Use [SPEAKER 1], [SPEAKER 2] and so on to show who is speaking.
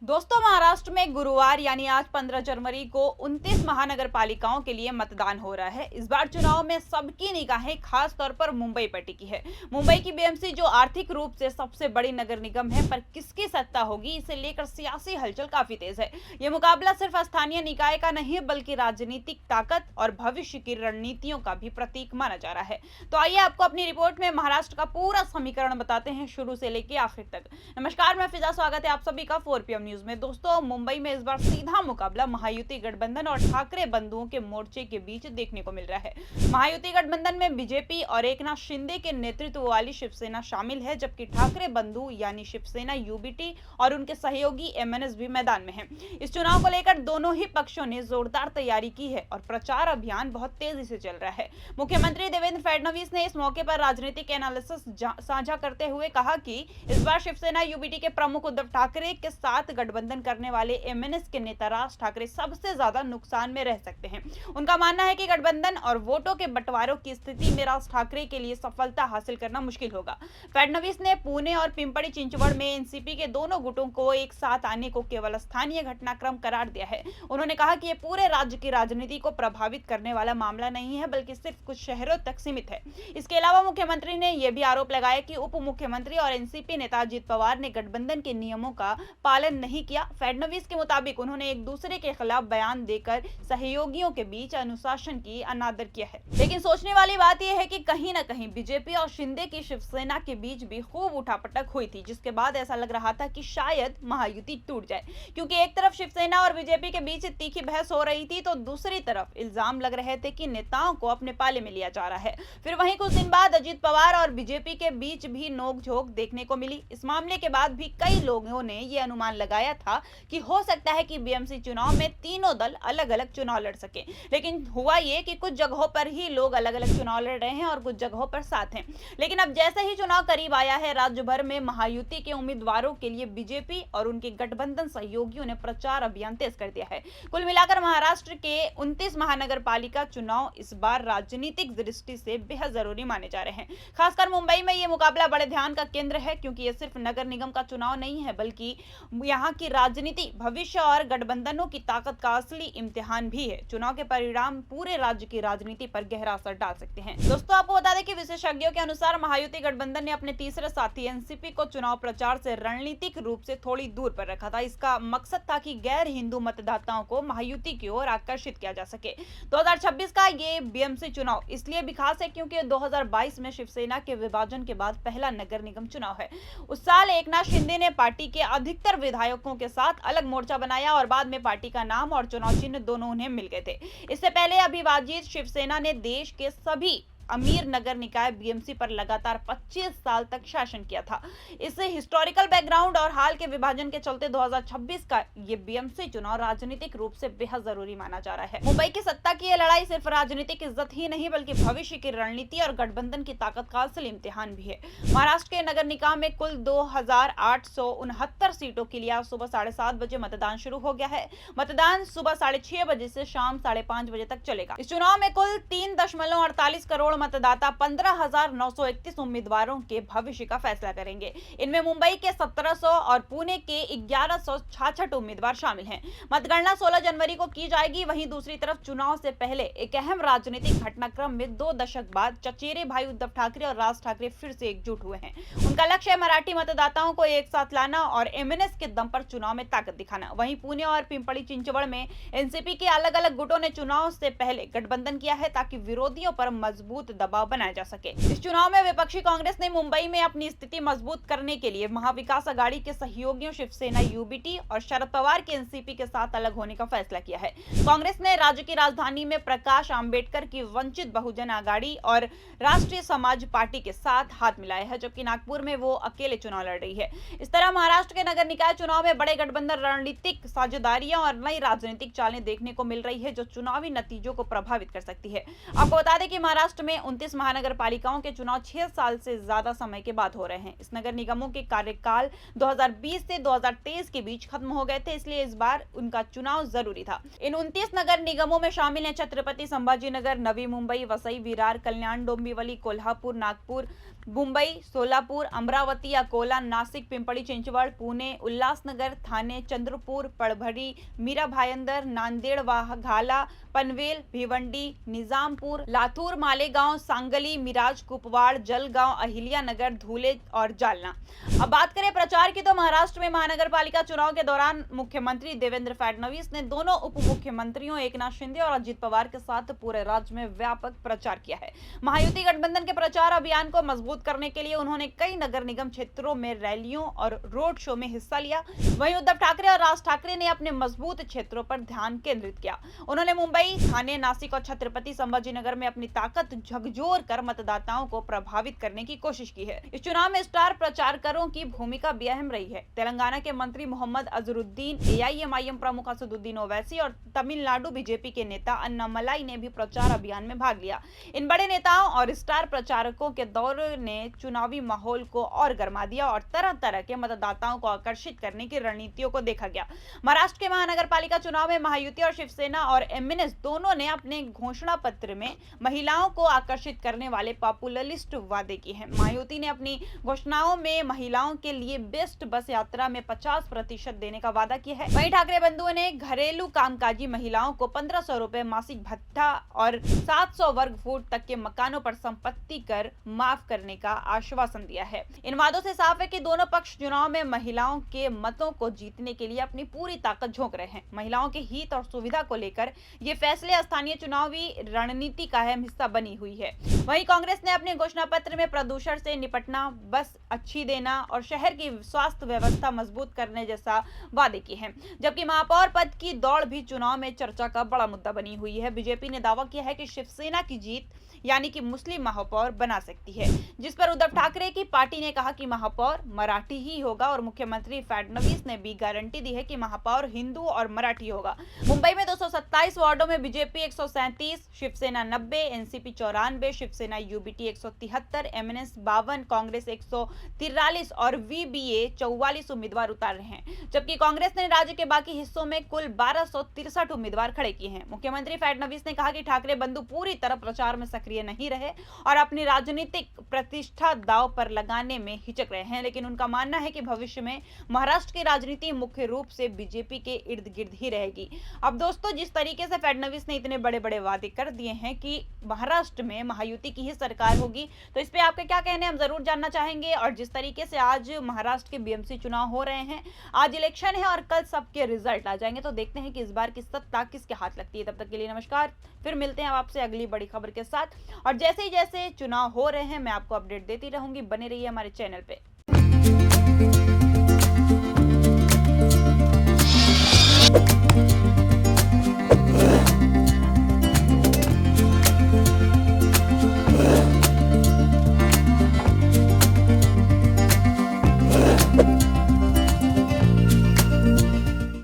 [SPEAKER 1] दोस्तों, महाराष्ट्र में गुरुवार यानी आज 15 जनवरी को 29 महानगर पालिकाओं के लिए मतदान हो रहा है। इस बार चुनाव में सबकी निगाहें खास तौर पर मुंबई पर टिकी है। मुंबई की बीएमसी जो आर्थिक रूप से सबसे बड़ी नगर निगम है, पर किसकी सत्ता होगी, इसे लेकर सियासी हलचल काफी तेज है। ये मुकाबला सिर्फ स्थानीय निकाय का नहीं बल्कि राजनीतिक ताकत और भविष्य की रणनीतियों का भी प्रतीक माना जा रहा है। तो आइए आपको अपनी रिपोर्ट में महाराष्ट्र का पूरा समीकरण बताते हैं, शुरू से लेकर आखिर तक। नमस्कार, मैं फिजा, स्वागत है आप सभी का 4PM न्यूज में। दोस्तों, मुंबई में इस बार सीधा मुकाबला महायुति गठबंधन और ठाकरे बंधुओं के मोर्चे के बीच देखने को मिल रहा है। महायुति गठबंधन में बीजेपी और एकनाथ शिंदे के नेतृत्व वाली शिवसेना शामिल है, जबकि ठाकरे बंधु यानी शिवसेना यूबीटी और उनके सहयोगी एमएनएस भी मैदान में हैं। इस चुनाव को लेकर दोनों ही पक्षों ने जोरदार तैयारी की है और प्रचार अभियान बहुत तेजी से चल रहा है। मुख्यमंत्री देवेंद्र फडणवीस ने इस मौके पर राजनीतिक एनालिसिस साझा करते हुए कहा कि इस बार शिवसेना यूबीटी के प्रमुख उद्धव ठाकरे के साथ गठबंधन करने वाले एमएनएस के नेता राज ठाकरे सबसे ज्यादा नुकसान में रह सकते हैं। उनका मानना है कि गठबंधन और वोटों के बंटवारों की स्थिति में राज ठाकरे के लिए सफलता हासिल करना मुश्किल होगा। फडणवीस ने पुणे और पिंपरी चिंचवड़ में एनसीपी के दोनों गुटों को एक साथ आने को केवल स्थानीय घटनाक्रम करार दिया है। उन्होंने कहा कि यह पूरे राज्य की राजनीति को प्रभावित करने वाला मामला नहीं है, बल्कि सिर्फ कुछ शहरों तक सीमित है। इसके अलावा मुख्यमंत्री ने यह भी आरोप लगाया कि उप मुख्यमंत्री और एनसीपी नेता अजित पवार ने गठबंधन के नियमों का पालन नहीं किया। फडणवीस के मुताबिक उन्होंने एक दूसरे के खिलाफ बयान देकर सहयोगियों के बीच अनुशासन की अनादर किया है। लेकिन सोचने वाली बात यह है कि कहीं न कहीं बीजेपी और शिंदे की शिवसेना के बीच भी खूब उठापटक हुई थी, जिसके बाद ऐसा लग रहा था कि शायद महायुति टूट जाए, क्योंकि एक तरफ शिवसेना और बीजेपी के बीच तीखी बहस हो रही थी, तो दूसरी तरफ इल्जाम लग रहे थे कि नेताओं को अपने पाले में लिया जा रहा है। फिर वहीं कुछ दिन बाद अजित पवार और बीजेपी के बीच भी नोकझोंक देखने को मिली। इस मामले के बाद भी कई लोगों ने यह अनुमान लगाया था कि हो सकता है कि बीएमसी चुनाव में तीनों दल अलग अलग चुनाव लड़ सके। लेकिन हुआ ये कि कुछ जगहों पर ही लोग अलग अलग चुनाव लड़ रहे हैं और कुछ जगहों पर साथ हैं। लेकिन अब जैसे ही चुनाव करीब आया है, राज्य भर में महायुति के उम्मीदवारों के लिए बीजेपी और उनके गठबंधन सहयोगियों ने प्रचार अभियान तेज कर दिया है। कुल मिलाकर महाराष्ट्र के 29 महानगर पालिका चुनाव इस बार राजनीतिक दृष्टि से बेहद जरूरी माने जा रहे हैं। खासकर मुंबई में यह मुकाबला बड़े ध्यान का केंद्र है, क्योंकि यह सिर्फ नगर निगम का चुनाव नहीं है, बल्कि यहाँ की राजनीति, भविष्य और गठबंधनों की ताकत का असली इम्तिहान भी है। चुनाव के परिणाम पूरे राज्य की राजनीति पर गहरा असर डाल सकते हैं। दोस्तों, आपको बता दें कि विशेषज्ञों के अनुसार महायुति गठबंधन ने अपने तीसरे साथी एनसीपी को चुनाव प्रचार से रणनीतिक रूप से थोड़ी दूर पर रखा था। इसका मकसद था कि गैर हिंदू मतदाताओं को महायुति की ओर आकर्षित किया जा सके। 2026 का ये बीएमसी चुनाव इसलिए भी खास है क्योंकि 2022 में शिवसेना के विभाजन के बाद पहला नगर निगम चुनाव है। उस साल एकनाथ शिंदे ने पार्टी के अधिकतर विधायकों के साथ अलग मोर्चा बनाया और बाद में पार्टी का नाम और चुनाव चिन्ह दोनों उन्हें मिल गए थे। इससे पहले अविभाजित शिवसेना ने देश के सभी अमीर नगर निकाय बीएमसी पर लगातार 25 साल तक शासन किया था। इससे हिस्टोरिकल बैकग्राउंड और हाल के विभाजन के चलते 2026 का ये बीएमसी चुनाव राजनीतिक रूप से बेहद जरूरी माना जा रहा है। मुंबई की सत्ता की यह लड़ाई सिर्फ राजनीतिक इज्जत ही नहीं, बल्कि भविष्य की रणनीति और गठबंधन की ताकत का असली इम्तिहान भी है। महाराष्ट्र के नगर निकाय में कुल 2869 सीटों के लिए आज सुबह 7:30 बजे मतदान शुरू हो गया है। मतदान सुबह 6:30 बजे से शाम 5:30 बजे तक चलेगा। इस चुनाव में कुल 3.48 करोड़ मतदाता 15,931 उम्मीदवारों के भविष्य का फैसला करेंगे। इनमें मुंबई के 1700 और पुणे के 1166 उम्मीदवार शामिल हैं। मतगणना 16 जनवरी को की जाएगी। वहीं दूसरी तरफ चुनाव से पहले एक अहम राजनीतिक घटनाक्रम में 2 दशक बाद चचेरे भाई उद्धव ठाकरे और राज ठाकरे फिर से एकजुट हुए हैं। उनका लक्ष्य है मराठी मतदाताओं को एक साथ लाना और एमएनएस के दम पर चुनाव में ताकत दिखाना। वहीं पुणे और पिंपरी चिंचवड़ में एनसीपी के अलग अलग गुटों ने चुनाव से पहले गठबंधन किया है, ताकि विरोधियों पर मजबूत दबाव बनाया जा सके। इस चुनाव में विपक्षी कांग्रेस ने मुंबई में अपनी स्थिति मजबूत करने के लिए महाविकास आघाड़ी के सहयोगियों शिवसेना यूबीटी और शरद पवार के एनसीपी के साथ अलग होने का फैसला किया है। कांग्रेस ने राज्य की राजधानी में प्रकाश आंबेडकर की वंचित बहुजन आघाड़ी और राष्ट्रीय समाज पार्टी के साथ हाथ मिलाया है, जबकि नागपुर में वो अकेले चुनाव लड़ रही है। इस तरह महाराष्ट्र के नगर निकाय चुनाव में बड़े गठबंधन, रणनीतिक साझेदारियां और नई राजनीतिक चालें देखने को मिल रही है, जो चुनावी नतीजों को प्रभावित कर सकती है। आपको बता दें कि महाराष्ट्र में 29 महानगर पालिकाओं के चुनाव 6 साल से ज्यादा समय के बाद हो रहे हैं। इस नगर निगमों के कार्यकाल 2020 से 2023 के बीच खत्म हो गए थे, इसलिए इस बार उनका चुनाव जरूरी था। इन 29 नगर निगमों में शामिल हैं छत्रपति संभाजी नगर, नवी मुंबई, वसई, विरार, कल्याण, डोंबिवली, कोल्हापुर, नागपुर, मुंबई, सोलापुर, अमरावती, अकोला, नासिक, पिंपरी चिंचवड, पुणे, उल्हासनगर, ठाणे, चंद्रपूर, परभणी, मीरा भाईंदर, नांदेड़, वाघाला, पनवेल, भिवंडी, निजामपुर, लातूर, मालेगांव, सांगली, मिराज, कुपवाड़, जलगांव, अहिल्यानगर, धुले और जालना। अब बात करें प्रचार की, तो महाराष्ट्र में महानगर पालिका चुनाव के दौरान मुख्यमंत्री देवेंद्र फडणवीस ने दोनों उप मुख्यमंत्रियों एकनाथ शिंदे और अजित पवार के साथ पूरे राज्य में व्यापक प्रचार किया है। महायुति गठबंधन के प्रचार अभियान को मजबूत करने के लिए उन्होंने कई नगर निगम क्षेत्रों में रैलियों और रोड शो में हिस्सा लिया। वहीं उद्धव ठाकरे और राज ठाकरे ने अपने मजबूत क्षेत्रों पर ध्यान केंद्रित किया। उन्होंने मुंबई, ठाणे, नासिक और छत्रपति संभाजीनगर में अपनी ताकत झकझोर कर मतदाताओं को प्रभावित करने की कोशिश की है। इस चुनाव में स्टार प्रचारकों की भूमिका भी अहम रही है। तेलंगाना के मंत्री मोहम्मद अजहरुद्दीन, एआईएमआईएम प्रमुख असदुद्दीन ओवैसी और तमिलनाडु बीजेपी के नेता अन्नामलाई ने भी प्रचार अभियान में भाग लिया। इन बड़े नेताओं और स्टार प्रचारकों के दौर ने चुनावी माहौल को और गर्मा दिया और तरह तरह के मतदाताओं को आकर्षित करने की रणनीतियों को देखा गया। महाराष्ट्र के महानगर पालिका चुनाव में महायुति और शिवसेना और एमएनएस दोनों ने अपने घोषणा पत्र में महिलाओं को आकर्षित करने वाले पॉपुलरिस्ट वादे किए हैं। महायुति ने अपनी घोषणाओं में महिलाओं के लिए बेस्ट बस यात्रा में 50% देने का वादा किया है। वहीं ठाकरे बंधुओं ने घरेलू कामकाजी महिलाओं को 1500 रुपए मासिक भत्ता और 700 वर्ग फुट तक के मकानों पर संपत्ति कर माफ करने का आश्वासन दिया है। इन वादों से साफ है कि दोनों पक्ष चुनाव में महिलाओं के मतों को जीतने के लिए अपनी पूरी ताकत झोंक रहे हैं। महिलाओं के हित और सुविधा को लेकर ये फैसले स्थानीय चुनावी रणनीति का अहम हिस्सा बनी हुई है। वहीं कांग्रेस ने अपने घोषणा पत्र में प्रदूषण से निपटना, बस अच्छी देना और शहर की स्वास्थ्य व्यवस्था मजबूत करने जैसा वादे किए हैं। जबकि महापौर पद की दौड़ भी चुनाव में चर्चा का बड़ा मुद्दा बनी हुई है। बीजेपी ने दावा किया है कि शिवसेना की जीत यानी कि मुस्लिम महापौर बना सकती है, जिस पर उद्धव ठाकरे की पार्टी ने कहा कि महापौर मराठी ही होगा और मुख्यमंत्री फडणवीस ने भी गारंटी दी है कि महापौर हिंदू और मराठी होगा। मुंबई में 227 वार्डों में BJP 137, Shiv Sena 90, NCP 94, Shiv Sena UBT 173, MNS 52, Congress 143 और वीबीए 44 उम्मीदवार उतार रहे हैं। जबकि कांग्रेस ने राज्य के बाकी हिस्सों में कुल 1263 उम्मीदवार खड़े किए हैं। मुख्यमंत्री फडणवीस ने कहा कि ठाकरे बंधु पूरी तरह प्रचार में सक्रिय नहीं रहे और अपनी राजनीतिक प्रतिष्ठा दांव पर लगाने में हिचक रहे हैं, लेकिन उनका मानना है कि भविष्य में महाराष्ट्र की राजनीति मुख्य रूप से बीजेपी के इर्द गिर्द ही रहेगी। अब दोस्तों, जिस तरीके से फडणवीस ने इतने बड़े बड़े वादे कर दिए हैं कि महाराष्ट्र में महायुति की ही सरकार होगी, तो इस पे आपके क्या कहने हम जरूर जानना चाहेंगे। और जिस तरीके से आज महाराष्ट्र के बीएमसी चुनाव हो रहे हैं, आज इलेक्शन है और कल सबके रिजल्ट आ जाएंगे, तो देखते हैं कि इस बार की सत्ता किसके हाथ लगती है। तब तक के लिए नमस्कार, फिर मिलते हैं आपसे अगली बड़ी खबर के साथ। और जैसे ही चुनाव हो रहे हैं मैं आपको अपडेट देती रहूंगी। बने रहिए हमारे चैनल पे।